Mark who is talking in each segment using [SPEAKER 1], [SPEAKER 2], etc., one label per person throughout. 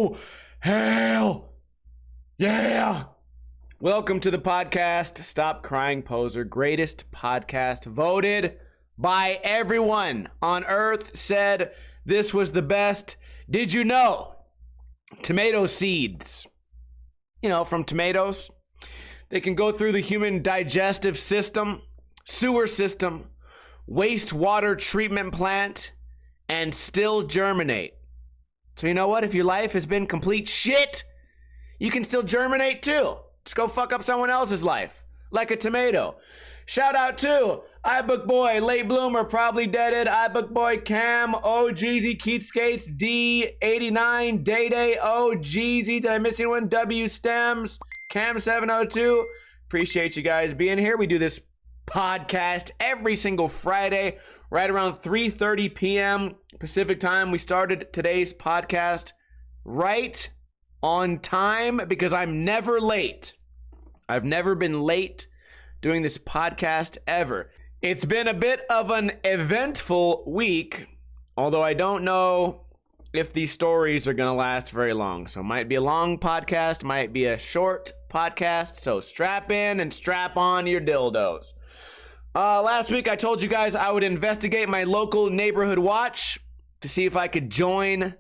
[SPEAKER 1] Oh, hell yeah. Welcome to the podcast, Stop Crying Poser, greatest podcast voted by everyone on earth, said this was the best. Did you know tomato seeds, from tomatoes, they can go through the human digestive system, sewer system, wastewater treatment plant, and still germinate. So you know what? If your life has been complete shit, you can still germinate too. Just go fuck up someone else's life, like a tomato. Shout out to iBook Boy, Late Bloomer, Probably Deaded, iBook Boy, Cam, O Jeezy, Keith Skates, D89, Day Day, O Jeezy. Did I miss anyone? W Stems, Cam702. Appreciate you guys being here. We do this podcast every single Friday, right around 3:30 p.m. Pacific time. We started today's podcast right on time because I'm never late. I've never been late doing this podcast ever. It's been a bit of an eventful week, although I don't know if these stories are going to last very long. So it might be a long podcast, might be a short podcast. So strap in and strap on your dildos. Last week I told you guys I would investigate my local neighborhood watch to see if I could join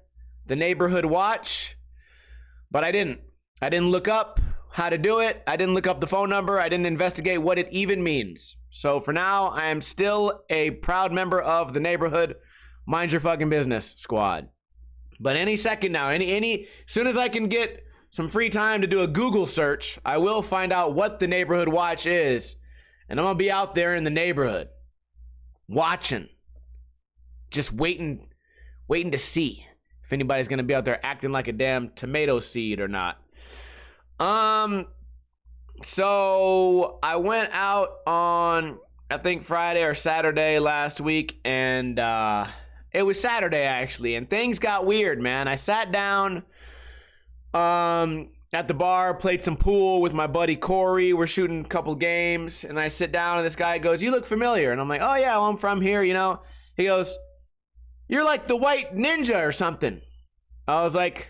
[SPEAKER 1] the neighborhood watch, but I didn't. I didn't look up how to do it. I didn't look up the phone number. I didn't investigate what it even means. So for now, I am still a proud member of the neighborhood mind your fucking business squad. But any second now, as soon as I can get some free time to do a Google search, I will find out what the neighborhood watch is. And I'm going to be out there in the neighborhood watching, just waiting to see if anybody's going to be out there acting like a damn tomato seed or not. So I went out on, I think Friday or Saturday last week, and it was Saturday actually, and things got weird, man. I sat down at the bar, played some pool with my buddy Corey. We're shooting a couple games, and I sit down, and this guy goes, "You look familiar." And I'm like, "Oh yeah, well, I'm from here, He goes, "You're like the white ninja or something." I was like,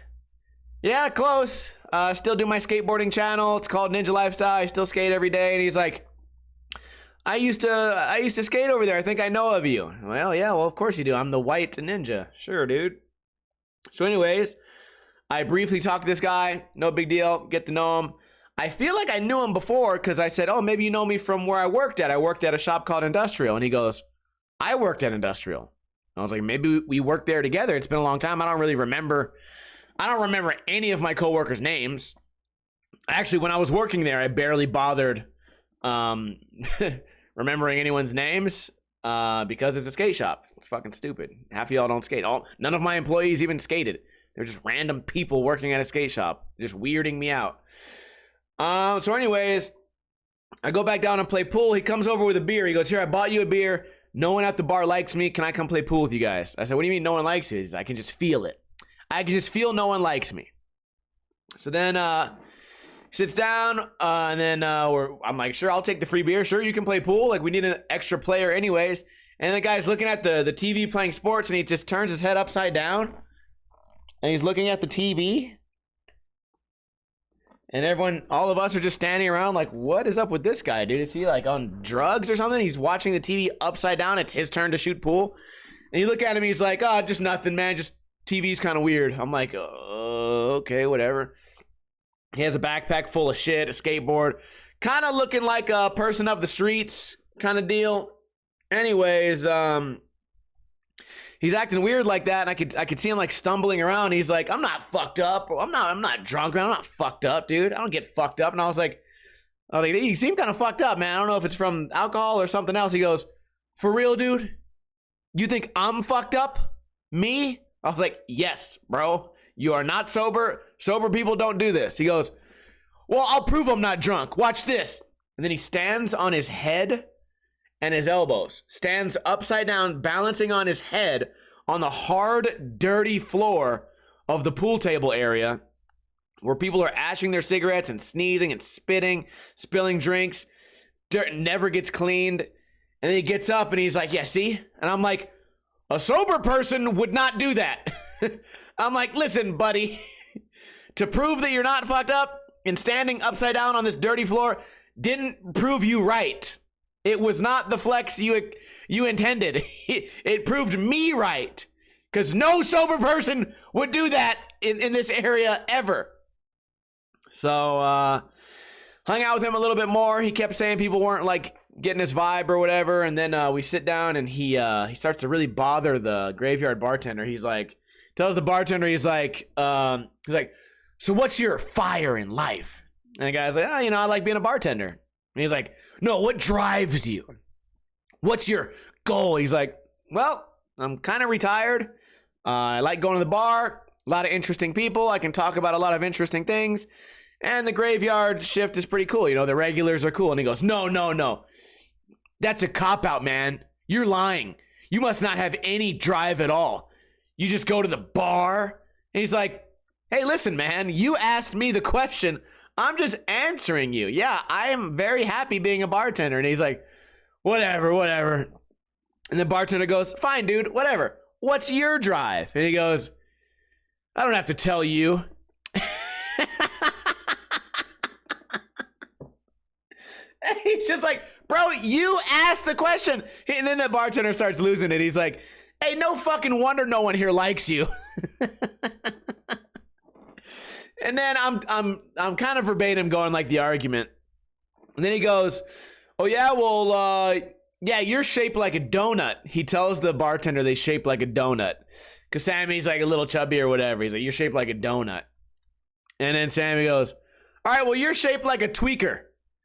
[SPEAKER 1] "Yeah, close. Still do my skateboarding channel. It's called Ninja Lifestyle. I still skate every day." And he's like, I used to skate over there. I think I know of you." I'm like, "Oh yeah, well of course you do. I'm the white ninja." "Sure, dude." So anyways, I briefly talked to this guy. No big deal. Get to know him. I feel like I knew him before because I said, "Oh, maybe you know me from where I worked at. I worked at a shop called Industrial." And he goes, "I worked at Industrial." I was like, "Maybe we worked there together. It's been a long time. I don't remember any of my coworkers' names." Actually, when I was working there, I barely bothered remembering anyone's names because it's a skate shop. It's fucking stupid. Half of y'all don't skate. None of my employees even skated. They're just random people working at a skate shop, just weirding me out. So anyways, I go back down and play pool. He comes over with a beer. He goes, "Here, I bought you a beer. No one at the bar likes me. Can I come play pool with you guys?" I said, "What do you mean no one likes you?" He says, "I can just feel it. I can just feel no one likes me." So then he sits down, and then I'm like, "Sure, I'll take the free beer. Sure, you can play pool. Like, we need an extra player anyways." And the guy's looking at the TV playing sports, and he just turns his head upside down, and he's looking at the TV. And all of us are just standing around like, what is up with this guy, dude? Is he like on drugs or something? He's watching the TV upside down. It's his turn to shoot pool. And you look at him, he's like, "Oh, just nothing, man. Just TV's kind of weird." I'm like, okay, whatever. He has a backpack full of shit, a skateboard, kind of looking like a person of the streets kind of deal. Anyways, he's acting weird like that, and I could see him like stumbling around. He's like, "I'm not fucked up. I'm not drunk, man. I'm not fucked up, dude. I don't get fucked up." And I was like, "You seem kind of fucked up, man. I don't know if it's from alcohol or something else." He goes, "For real, dude? You think I'm fucked up? Me?" I was like, "Yes, bro. You are not sober. Sober people don't do this." He goes, "Well, I'll prove I'm not drunk. Watch this." And then he stands on his head and his elbows, stands upside down, balancing on his head on the hard, dirty floor of the pool table area where people are ashing their cigarettes and sneezing and spitting, spilling drinks. Dirt never gets cleaned. And then he gets up and he's like, "Yeah, see?" And I'm like, "A sober person would not do that." I'm like, "Listen, buddy, To prove that you're not fucked up and standing upside down on this dirty floor didn't prove you right. It was not the flex you intended. It proved me right. Because no sober person would do that in this area ever. So, hung out with him a little bit more. He kept saying people weren't like getting his vibe or whatever. And then we sit down and he starts to really bother the graveyard bartender. He's like, tells the bartender, he's like, so what's your fire in life? And the guy's like, oh, I like being a bartender. And he's like, no, what drives you? What's your goal? He's like, well, I'm kind of retired. I like going to the bar. A lot of interesting people. I can talk about a lot of interesting things. And the graveyard shift is pretty cool. The regulars are cool. And he goes, no. That's a cop-out, man. You're lying. You must not have any drive at all. You just go to the bar. And he's like, hey, listen, man. You asked me the question. I'm just answering you. Yeah, I am very happy being a bartender. And he's like, whatever. And the bartender goes, fine, dude, whatever. What's your drive? And he goes, I don't have to tell you. And he's just like, bro, you asked the question. And then the bartender starts losing it. He's like, hey, no fucking wonder no one here likes you. And then I'm kind of verbatim going like the argument. And then he goes, oh yeah, well, yeah, you're shaped like a donut. He tells the bartender they shape like a donut. Because Sammy's like a little chubby or whatever. He's like, you're shaped like a donut. And then Sammy goes, all right, well, you're shaped like a tweaker.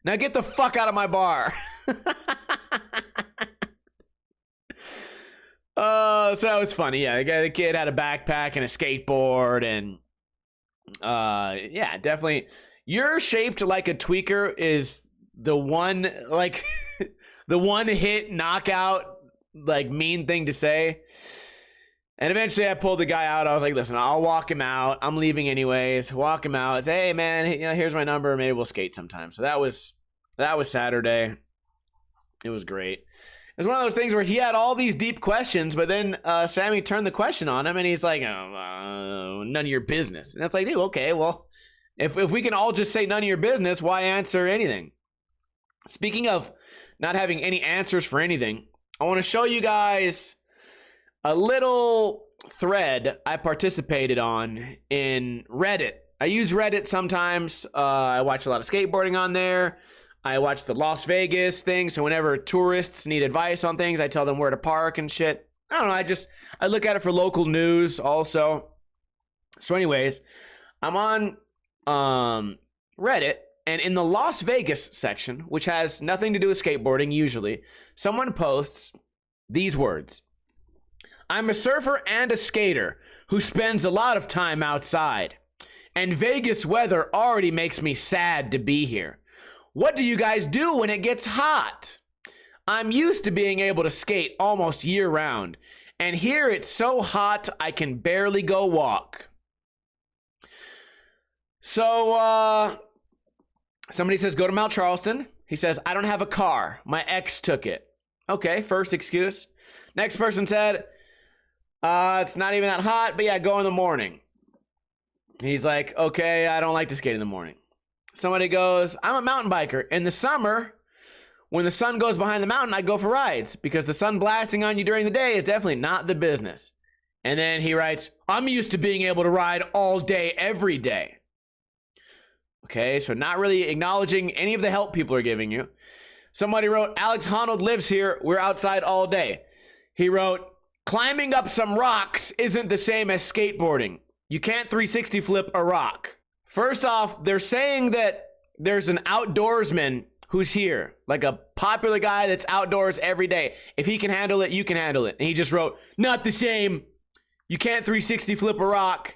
[SPEAKER 1] Now get the fuck out of my bar. So it was funny. Yeah, the kid had a backpack and a skateboard. And yeah, definitely. You're shaped like a tweaker is the one, like, the one hit knockout, like, mean thing to say. And eventually I pulled the guy out. I was like, listen, I'll walk him out. I'm leaving anyways. Walk him out. Say, hey, man, here's my number. Maybe we'll skate sometime. So that was Saturday. It was great. It was one of those things where he had all these deep questions, but then Sammy turned the question on him, and he's like, none of your business. And it's like, dude, okay, well, if we can all just say none of your business, why answer anything? Speaking of not having any answers for anything, I want to show you guys a little thread I participated on in Reddit. I use Reddit sometimes. I watch a lot of skateboarding on there. I watch the Las Vegas thing. So whenever tourists need advice on things, I tell them where to park and shit. I don't know. I look at it for local news also. So anyways, I'm on Reddit, and in the Las Vegas section, which has nothing to do with skateboarding usually, someone posts these words. I'm a surfer and a skater who spends a lot of time outside, and Vegas weather already makes me sad to be here. What do you guys do when it gets hot? I'm used to being able to skate almost year round, and here it's so hot I can barely go walk. So, somebody says, go to Mount Charleston. He says, I don't have a car. My ex took it. Okay, first excuse. Next person said, it's not even that hot, but yeah, go in the morning. He's like, okay, I don't like to skate in the morning. Somebody goes, I'm a mountain biker. In the summer, when the sun goes behind the mountain, I go for rides because the sun blasting on you during the day is definitely not the business. And then he writes, I'm used to being able to ride all day, every day. Okay, so not really acknowledging any of the help people are giving you. Somebody wrote, Alex Honnold lives here. We're outside all day. He wrote, climbing up some rocks isn't the same as skateboarding. You can't 360 flip a rock. First off, they're saying that there's an outdoorsman who's here, like a popular guy that's outdoors every day. If he can handle it, you can handle it. And he just wrote, not the same. You can't 360 flip a rock,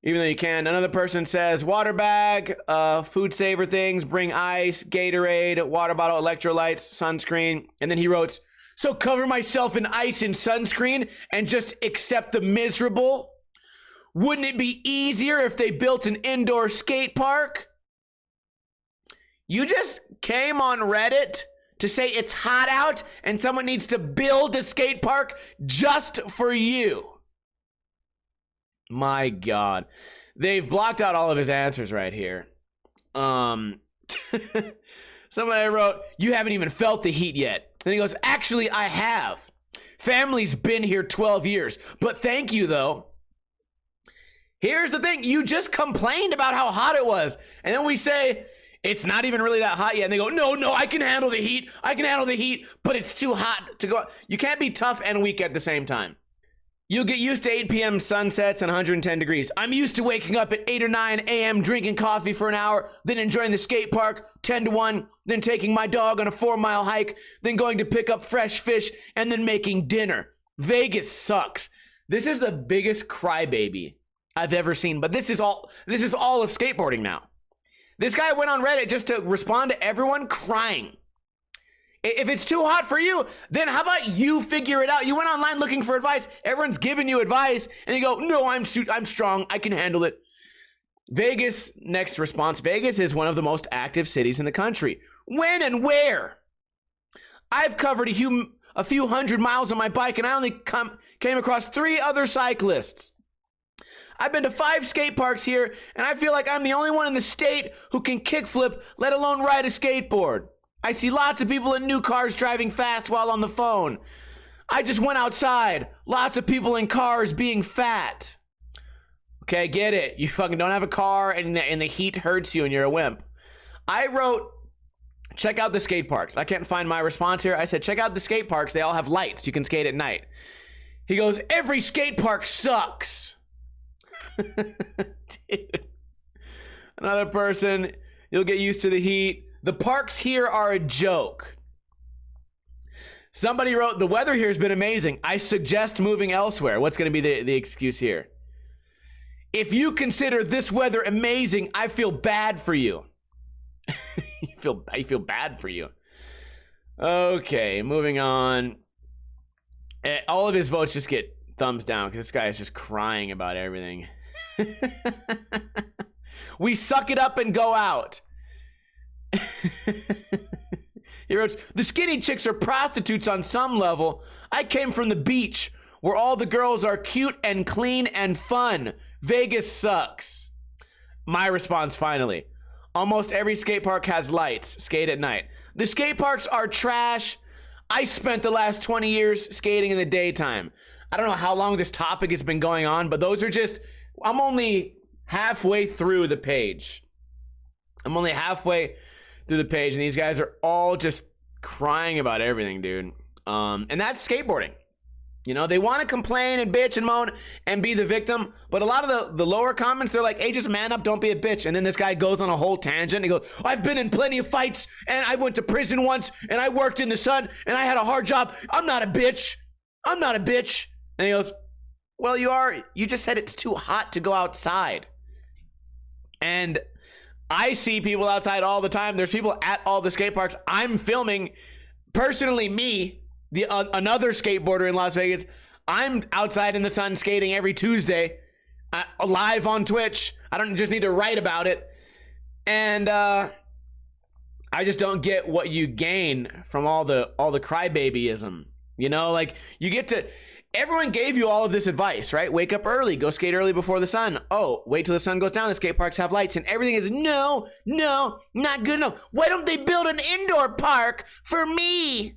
[SPEAKER 1] even though you can. Another person says, water bag, food saver things, bring ice, Gatorade, water bottle, electrolytes, sunscreen. And then he wrote, so cover myself in ice and sunscreen and just accept the miserable? Wouldn't it be easier if they built an indoor skate park? You just came on Reddit to say it's hot out and someone needs to build a skate park just for you. My God. They've blocked out all of his answers right here. Somebody wrote, "You haven't even felt the heat yet." And he goes, "Actually, I have. Family's been here 12 years, but thank you, though." Here's the thing. You just complained about how hot it was. And then we say, it's not even really that hot yet. And they go, no, I can handle the heat. I can handle the heat, but it's too hot to go. You can't be tough and weak at the same time. You'll get used to 8 p.m. sunsets and 110 degrees. I'm used to waking up at 8 or 9 a.m., drinking coffee for an hour, then enjoying the skate park 10 to 1, then taking my dog on a 4-mile hike, then going to pick up fresh fish, and then making dinner. Vegas sucks. This is the biggest crybaby I've ever seen, but this is all of skateboarding now. This guy went on Reddit just to respond to everyone crying. If it's too hot for you, then how about you figure it out? You went online looking for advice. Everyone's giving you advice, and you go, no, I'm strong. I can handle it. Vegas, next response. Vegas is one of the most active cities in the country. When and where? I've covered a few hundred miles on my bike, and I only came across 3 other cyclists. I've been to 5 skate parks here, and I feel like I'm the only one in the state who can kickflip, let alone ride a skateboard. I see lots of people in new cars driving fast while on the phone. I just went outside. Lots of people in cars being fat. Okay, get it. You fucking don't have a car and the heat hurts you and you're a wimp. I wrote, check out the skate parks. I can't find my response here. I said, check out the skate parks. They all have lights. You can skate at night. He goes, every skate park sucks. Dude. Another person, you'll get used to the heat. The parks here are a joke. Somebody wrote, the weather here has been amazing. I suggest moving elsewhere. What's going to be the excuse here? If you consider this weather amazing, I feel bad for you. I feel bad for you. Okay, moving on. All of his votes just get thumbs down because this guy is just crying about everything. We suck it up and go out. He wrote, the skinny chicks are prostitutes on some level. I came from the beach where all the girls are cute and clean and fun. Vegas sucks. My response finally. Almost every skate park has lights. Skate at night. The skate parks are trash. I spent the last 20 years skating in the daytime. I don't know how long this topic has been going on, but those are just, I'm only halfway through the page. And these guys are all just crying about everything, dude. And that's skateboarding. You know, they want to complain and bitch and moan and be the victim, but a lot of the lower comments, they're like, hey, just man up, don't be a bitch. And then this guy goes on a whole tangent. He goes, I've been in plenty of fights, and I went to prison once, and I worked in the sun, and I had a hard job. I'm not a bitch. I'm not a bitch. And he goes, well, you are. You just said it's too hot to go outside. And I see people outside all the time. There's people at all the skate parks. I'm filming, personally, me, another skateboarder in Las Vegas. I'm outside in the sun skating every Tuesday, live on Twitch. I don't just need to write about it. And I just don't get what you gain from all the crybabyism. You know, like you get to. Everyone gave you all of this advice, right? Wake up early, go skate early before the sun. Oh, wait till the sun goes down. The skate parks have lights, and everything is no, not good enough. Why don't they build an indoor park for me?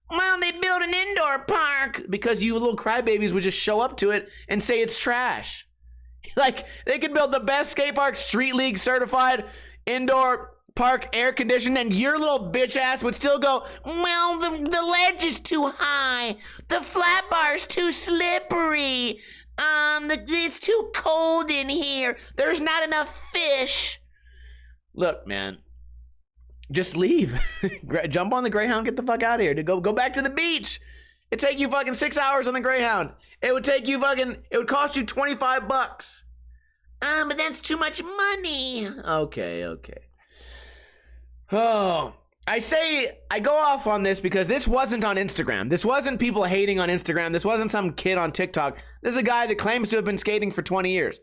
[SPEAKER 1] Why don't they build an indoor park? Because you little crybabies would just show up to it and say it's trash. Like, they could build the best skate park, street league certified, indoor park, air conditioned, and your little bitch ass would still go, well, the ledge is too high. The flat bar's too slippery. It's too cold in here. There's not enough fish. Look, man. Just leave. Jump on the Greyhound, get the fuck out of here. Go back to the beach. It'd take you fucking 6 hours on the Greyhound. It would cost you $25. But that's too much money. Okay. Oh, I go off on this because this wasn't on Instagram. This wasn't people hating on Instagram. This wasn't some kid on TikTok. This is a guy that claims to have been skating for 20 years.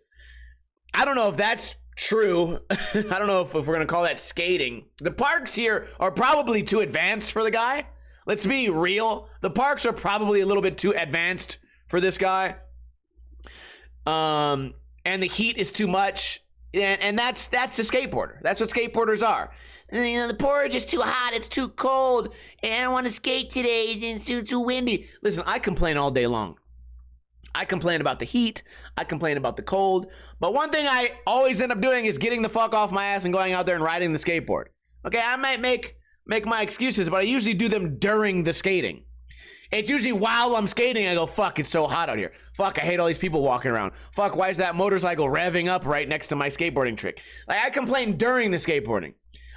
[SPEAKER 1] I don't know if that's true. I don't know if we're going to call that skating. The parks here are probably too advanced for the guy. Let's be real. The parks are probably a little bit too advanced for this guy. and the heat is too much. And that's the skateboarder. That's what skateboarders are. You know, the porridge is too hot. It's too cold. And I don't want to skate today. It's too windy. Listen, I complain all day long. I complain about the heat. I complain about the cold. But one thing I always end up doing is getting the fuck off my ass and going out there and riding the skateboard. Okay, I might make my excuses, but I usually do them during the skating. It's usually while I'm skating, I go, fuck, it's so hot out here. Fuck, I hate all these people walking around. Fuck, why is that motorcycle revving up right next to my skateboarding trick? Like, I complain during the skateboarding.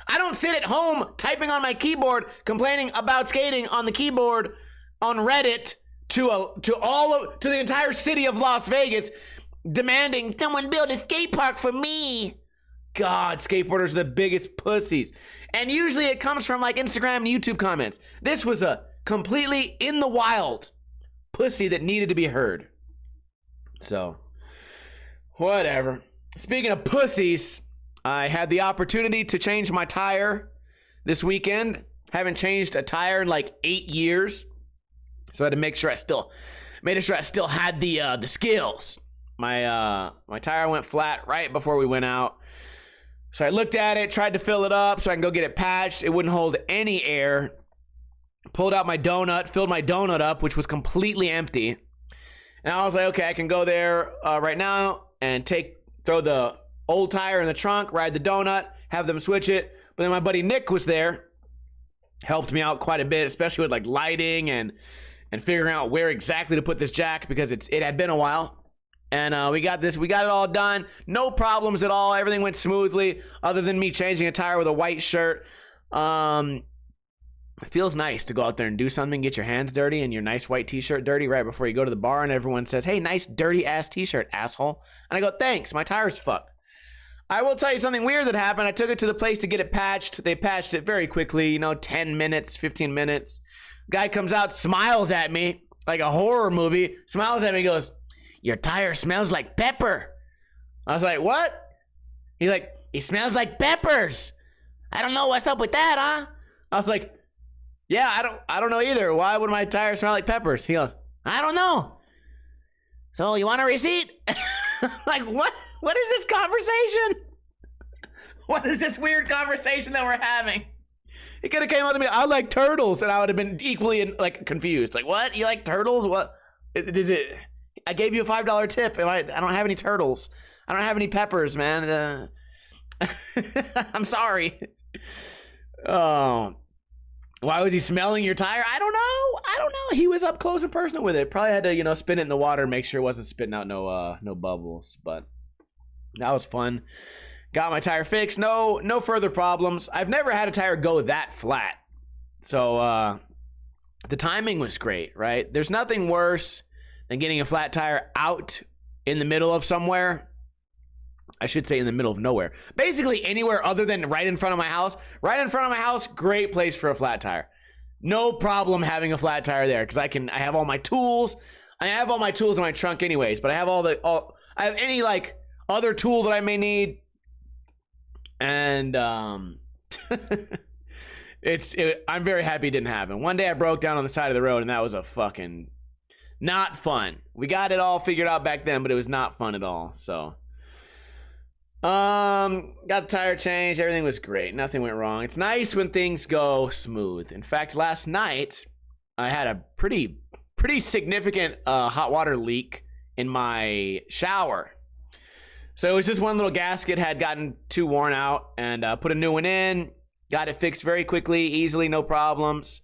[SPEAKER 1] I don't sit at home typing on my keyboard, complaining about skating on the keyboard on Reddit to the entire city of Las Vegas, demanding someone build a skate park for me. God, skateboarders are the biggest pussies. And usually it comes from like Instagram and YouTube comments. This was a completely in the wild pussy that needed to be heard. So, whatever. Speaking of pussies, I had the opportunity to change my tire this weekend. Haven't changed a tire in like 8 years. So I had to make sure I still had the skills. My tire went flat right before we went out. So I looked at it, tried to fill it up so I can go get it patched. It wouldn't hold any air. Pulled out my donut, filled my donut up, which was completely empty. And I was like, okay, I can go there right now and throw the old tire in the trunk, ride the donut, have them switch it. But then my buddy Nick was there, helped me out quite a bit, especially with like lighting and figuring out where exactly to put this jack because it had been a while. And we got it all done. No problems at all. Everything went smoothly other than me changing a tire with a white shirt. It feels nice to go out there and do something, get your hands dirty and your nice white t-shirt dirty right before you go to the bar and everyone says, hey, nice dirty ass t-shirt, asshole. And I go, thanks, my tire's fucked. I will tell you something weird that happened. I took it to the place to get it patched. They patched it very quickly, 10 minutes, 15 minutes. Guy comes out, smiles at me like a horror movie, smiles at me, goes, your tire smells like pepper. I was like, what? He's like, he smells like peppers. I don't know what's up with that, huh? I was like, yeah, I don't know either. Why would my tire smell like peppers? He goes, I don't know. So you want a receipt? Like, what? What is this conversation? What is this weird conversation that we're having? He could have came up to me, I like turtles, and I would have been equally like confused. Like, what? You like turtles? What? Is it? I gave you a $5 tip. I don't have any turtles. I don't have any peppers, man. I'm sorry. Oh. Why was he smelling your tire? I don't know. He was up close and personal with it. Probably had to, spin it in the water, make sure it wasn't spitting out no bubbles. But that was fun. Got my tire fixed. No further problems. I've never had a tire go that flat. So the timing was great, right? There's nothing worse than getting a flat tire out in the middle of somewhere. I should say in the middle of nowhere. Basically anywhere other than right in front of my house. Right in front of my house, great place for a flat tire. No problem having a flat tire there because I have all my tools. I have all my tools in my trunk anyways, but I have I have any like other tool that I may need. And I'm very happy it didn't happen. One day I broke down on the side of the road and that was a fucking not fun. We got it all figured out back then, but it was not fun at all. So got the tire changed. Everything was great. Nothing went wrong. It's nice when things go smooth. In fact, last night I had a pretty significant hot water leak in my shower. So it was just one little gasket had gotten too worn out, and put a new one in. Got it fixed very quickly, easily, no problems.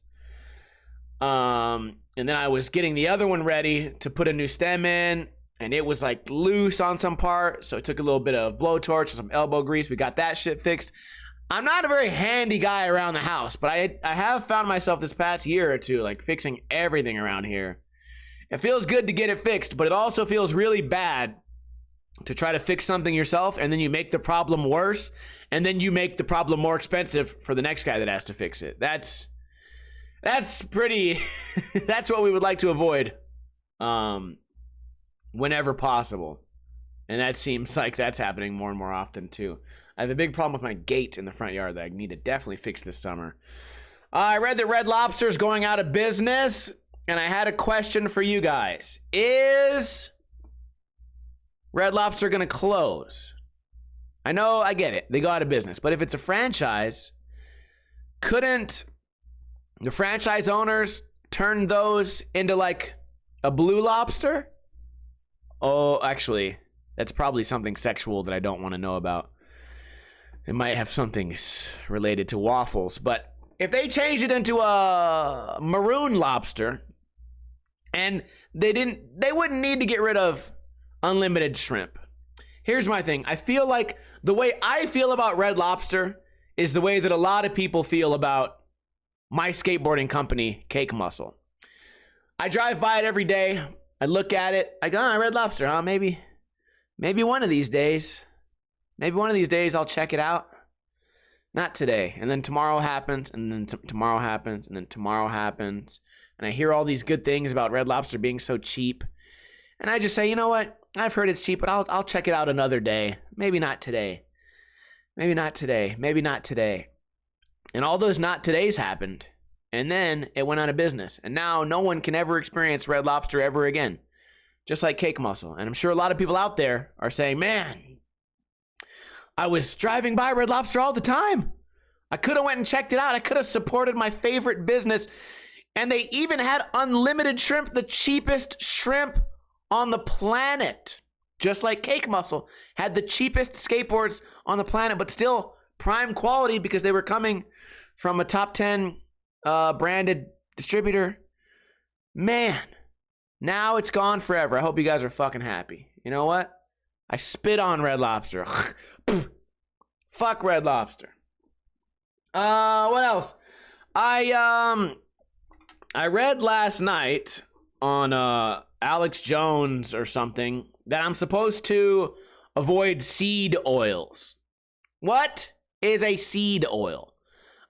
[SPEAKER 1] And then I was getting the other one ready to put a new stem in, and it was like loose on some part. So it took a little bit of blowtorch and some elbow grease. We got that shit fixed. I'm not a very handy guy around the house, but I have found myself this past year or two like fixing everything around here. It feels good to get it fixed, but it also feels really bad to try to fix something yourself, and then you make the problem worse, and then you make the problem more expensive for the next guy that has to fix it. That's pretty that's what we would like to avoid whenever possible. And that seems like that's happening more and more often too. I have a big problem with my gate in the front yard that I need to definitely fix this summer. I read that Red Lobster is going out of business, and I had a question for you guys. Is Red Lobster going to close? I know, I get it. They go out of business. But if it's a franchise, couldn't the franchise owners turn those into like a Blue Lobster? Oh, actually, that's probably something sexual that I don't want to know about. It might have something related to waffles. But if they changed it into a maroon lobster, and they wouldn't need to get rid of unlimited shrimp. Here's my thing. I feel like the way I feel about Red Lobster is the way that a lot of people feel about my skateboarding company, Cake Muscle. I drive by it every day. I look at it. I go, Red Lobster, huh? Maybe one of these days. Maybe one of these days I'll check it out. Not today. And then tomorrow happens, and then tomorrow happens, and then tomorrow happens. And I hear all these good things about Red Lobster being so cheap. And I just say, you know what? I've heard it's cheap, but I'll check it out another day. Maybe not today. Maybe not today. Maybe not today. And all those not todays happened. And then it went out of business. And now no one can ever experience Red Lobster ever again. Just like Cake Muscle. And I'm sure a lot of people out there are saying, man, I was driving by Red Lobster all the time. I could have went and checked it out. I could have supported my favorite business. And they even had unlimited shrimp, the cheapest shrimp on the planet. Just like Cake Muscle had the cheapest skateboards on the planet, but still prime quality because they were coming from a top 10 branded distributor. Man, now it's gone forever. I hope you guys are fucking happy. You know what? I spit on Red Lobster. Fuck Red Lobster. What else? I read last night on Alex Jones or something that I'm supposed to avoid seed oils. What is a seed oil?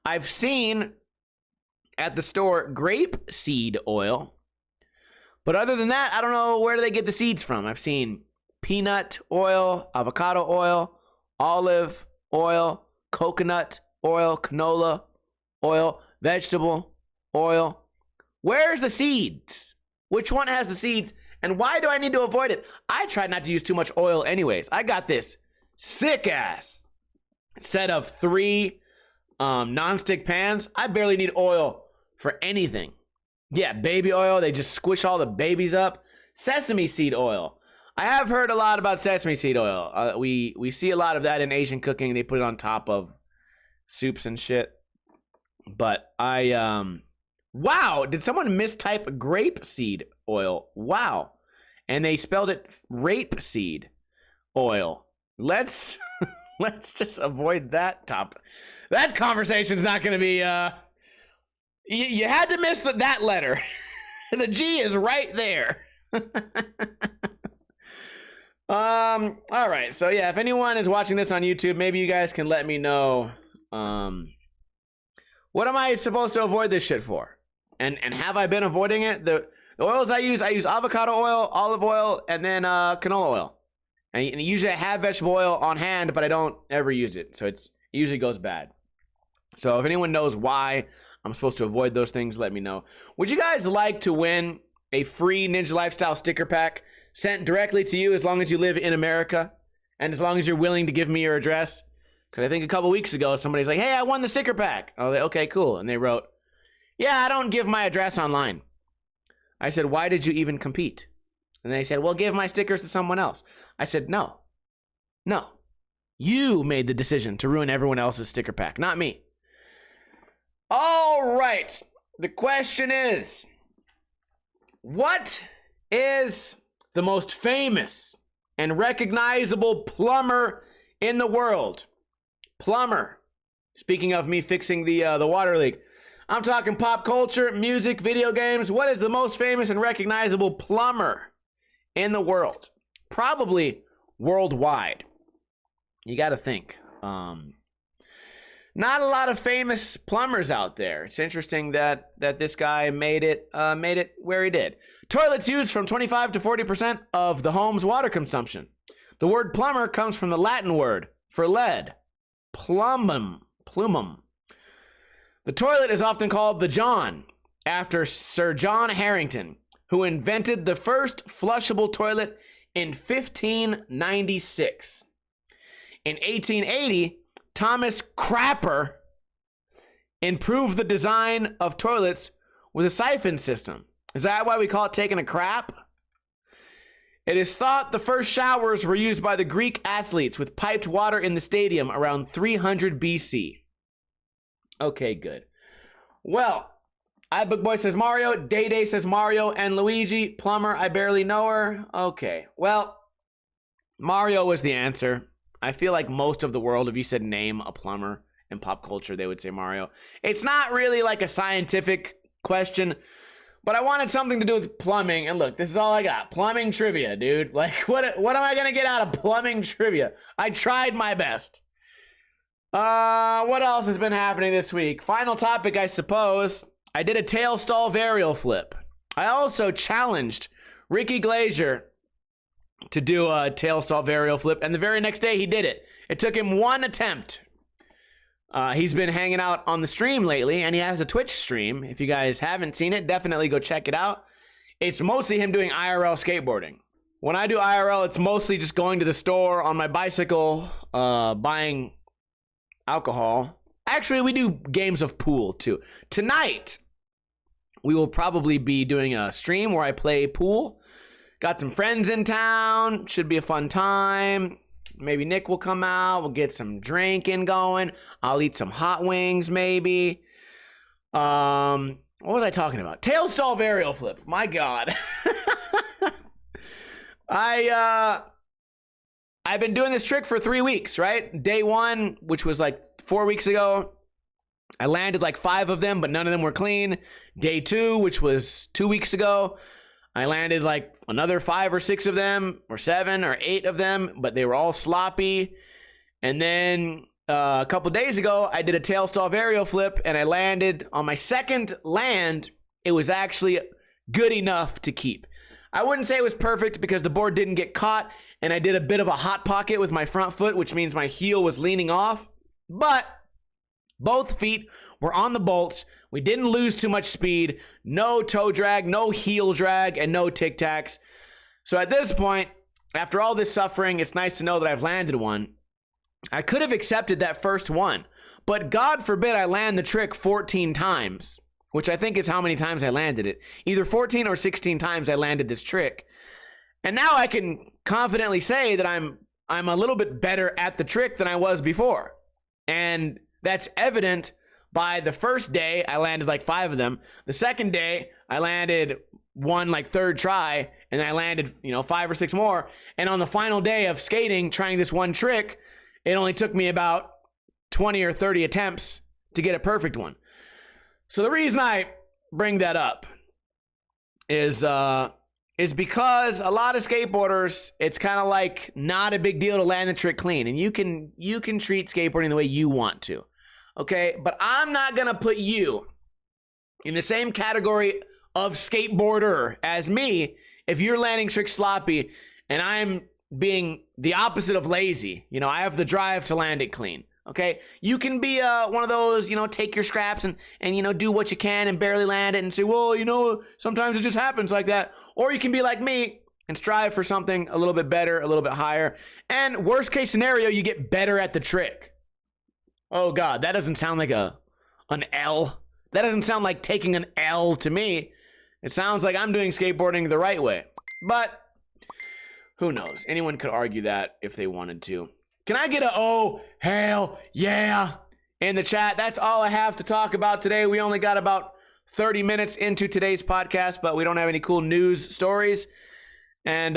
[SPEAKER 1] I've seen at the store grape seed oil, but other than that, I don't know where do they get the seeds from. I've seen peanut oil, avocado oil, olive oil, coconut oil, canola oil, vegetable oil. Where's the seeds? Which one has the seeds? And why do I need to avoid it? I try not to use too much oil anyways. I got this sick ass set of 3 non-stick pans. I barely need oil for anything. Yeah, baby oil. They just squish all the babies up. Sesame seed oil. I have heard a lot about sesame seed oil. We see a lot of that in Asian cooking. They put it on top of soups and shit. But wow, did someone mistype grape seed oil? Wow. And they spelled it rape seed oil. Let's just avoid that topic. That conversation's not going to be you had to miss that letter. The G is right there. All right. So yeah, if anyone is watching this on YouTube, maybe you guys can let me know what am I supposed to avoid this shit for? And have I been avoiding it? The oils I use avocado oil, olive oil, and then canola oil. And usually I have vegetable oil on hand, but I don't ever use it. So it usually goes bad. So if anyone knows why I'm supposed to avoid those things, let me know. Would you guys like to win a free Ninja Lifestyle sticker pack sent directly to you as long as you live in America? And as long as you're willing to give me your address? Because I think a couple weeks ago, somebody's like, hey, I won the sticker pack. I was like, okay, cool. And they wrote, yeah, I don't give my address online. I said, why did you even compete? And they said, well, give my stickers to someone else. I said, no. You made the decision to ruin everyone else's sticker pack, not me. All right. The question is, what is the most famous and recognizable plumber in the world? Plumber. Speaking of me fixing the water leak. I'm talking pop culture, music, video games. What is the most famous and recognizable plumber in the world? Probably worldwide. You got to think. Not a lot of famous plumbers out there. It's interesting that this guy made it where he did. Toilets use from 25 to 40% of the home's water consumption. The word plumber comes from the Latin word for lead, plumum. The toilet is often called the John, after Sir John Harrington, who invented the first flushable toilet in 1596. In 1880, Thomas Crapper improved the design of toilets with a siphon system. Is that why we call it taking a crap? It is thought the first showers were used by the Greek athletes with piped water in the stadium around 300 BC. Okay, good. Well, iBookBoy says Mario, Day says Mario, and Luigi, Plumber, I barely know her. Okay, well, Mario was the answer. I feel like most of the world, if you said name a plumber in pop culture, they would say Mario. It's not really like a scientific question, but I wanted something to do with plumbing. And look, this is all I got. Plumbing trivia, dude. Like, what am I going to get out of plumbing trivia? I tried my best. What else has been happening this week? Final topic, I suppose. I did a tail stall varial flip. I also challenged Ricky Glazier to do a tail stall varial flip, and the very next day he did it. It took him one attempt. He's been hanging out on the stream lately, and he has a Twitch stream. If you guys haven't seen it, definitely go check it out. It's mostly him doing IRL skateboarding. When I do IRL, it's mostly just going to the store on my bicycle, buying alcohol. Actually, we do games of pool too. Tonight, we will probably be doing a stream where I play pool. Got some friends in town. Should be a fun time. Maybe Nick will come out. We'll get some drinking going. I'll eat some hot wings, maybe. What was I talking about? Tail stall varial flip. My God. I've been doing this trick for 3 weeks, right? Day one, which was like 4 weeks ago, I landed like 5 of them, but none of them were clean. Day 2, which was 2 weeks ago, I landed like another 5 or 6 of them, or 7 or 8 of them, but they were all sloppy. And then a couple days ago, I did a tail stall varial flip, and I landed on my second land. It was actually good enough to keep. I wouldn't say it was perfect because the board didn't get caught, and I did a bit of a hot pocket with my front foot, which means my heel was leaning off. But both feet were on the bolts. We didn't lose too much speed. No toe drag, no heel drag, and no tic-tacs. So at this point, after all this suffering, it's nice to know that I've landed one. I could have accepted that first one, but God forbid I land the trick 14 times, which I think is how many times I landed it. Either 14 or 16 times I landed this trick. And now I can confidently say that I'm a little bit better at the trick than I was before. And that's evident by the first day, I landed like 5 of them. The second day, I landed one like third try, and I landed, 5 or 6 more. And on the final day of skating, trying this one trick, it only took me about 20 or 30 attempts to get a perfect one. So the reason I bring that up is because a lot of skateboarders, it's kind of like not a big deal to land the trick clean, and you can treat skateboarding the way you want to. Okay, but I'm not gonna put you in the same category of skateboarder as me if you're landing tricks sloppy and I'm being the opposite of lazy. I have the drive to land it clean. Okay, you can be one of those, take your scraps and do what you can and barely land it and say, well, sometimes it just happens like that. Or you can be like me and strive for something a little bit better, a little bit higher. And worst case scenario, you get better at the trick. Oh God, that doesn't sound like an L. That doesn't sound like taking an L to me. It sounds like I'm doing skateboarding the right way. But who knows? Anyone could argue that if they wanted to. Can I get a oh, hell, yeah in the chat? That's all I have to talk about today. We only got about 30 minutes into today's podcast, but we don't have any cool news stories. And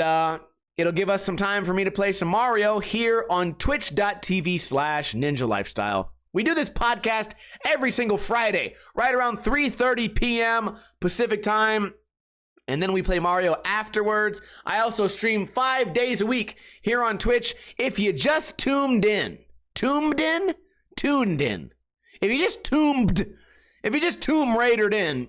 [SPEAKER 1] it'll give us some time for me to play some Mario here on twitch.tv/Ninja Lifestyle. We do this podcast every single Friday, right around 3:30 p.m. Pacific time. And then we play Mario afterwards. I also stream 5 days a week here on Twitch. If you just tuned in. If you just Tomb Raidered in,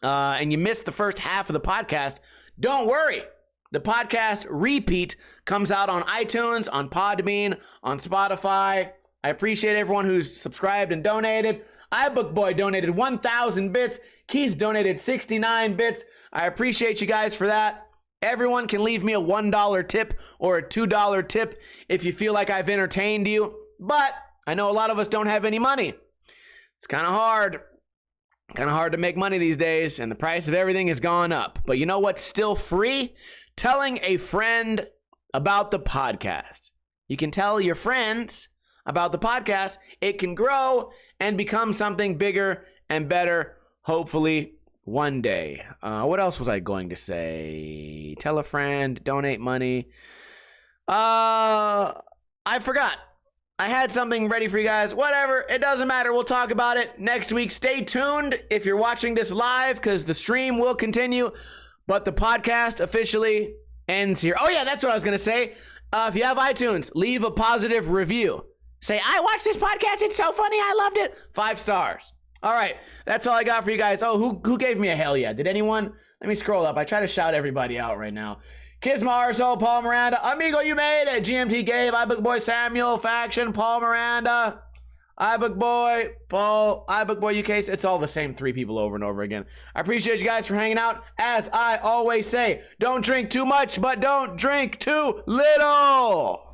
[SPEAKER 1] and you missed the first half of the podcast, don't worry. The podcast repeat comes out on iTunes, on Podbean, on Spotify. I appreciate everyone who's subscribed and donated. iBookBoy donated 1,000 bits. Keith donated 69 bits. I appreciate you guys for that. Everyone can leave me a $1 tip or a $2 tip if you feel like I've entertained you. But I know a lot of us don't have any money. It's kind of hard. Kind of hard to make money these days, and the price of everything has gone up. But you know what's still free? Telling a friend about the podcast. You can tell your friends about the podcast. It can grow and become something bigger and better, hopefully, one day. What else was I going to say? Tell a friend, donate money. I forgot. I had something ready for you guys. Whatever. It doesn't matter. We'll talk about it next week. Stay tuned if you're watching this live because the stream will continue, but the podcast officially ends here. Oh, yeah, that's what I was going to say. If you have iTunes, leave a positive review. Say, I watched this podcast. It's so funny. I loved it. 5 stars. All right. That's all I got for you guys. Oh, who gave me a hell yeah? Did anyone? Let me scroll up. I try to shout everybody out right now. Kisma, Arso, Paul Miranda, Amigo, you made it. GMT Gabe, iBook Boy, Samuel, Faction, Paul Miranda, iBook Boy, Paul, iBook Boy, UK. It's all the same 3 people over and over again. I appreciate you guys for hanging out. As I always say, don't drink too much, but don't drink too little.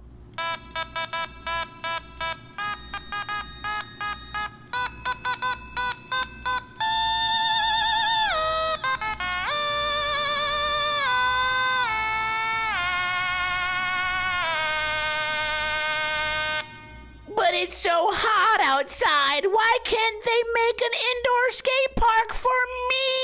[SPEAKER 2] But it's so hot outside. Why can't they make an indoor skate park for me?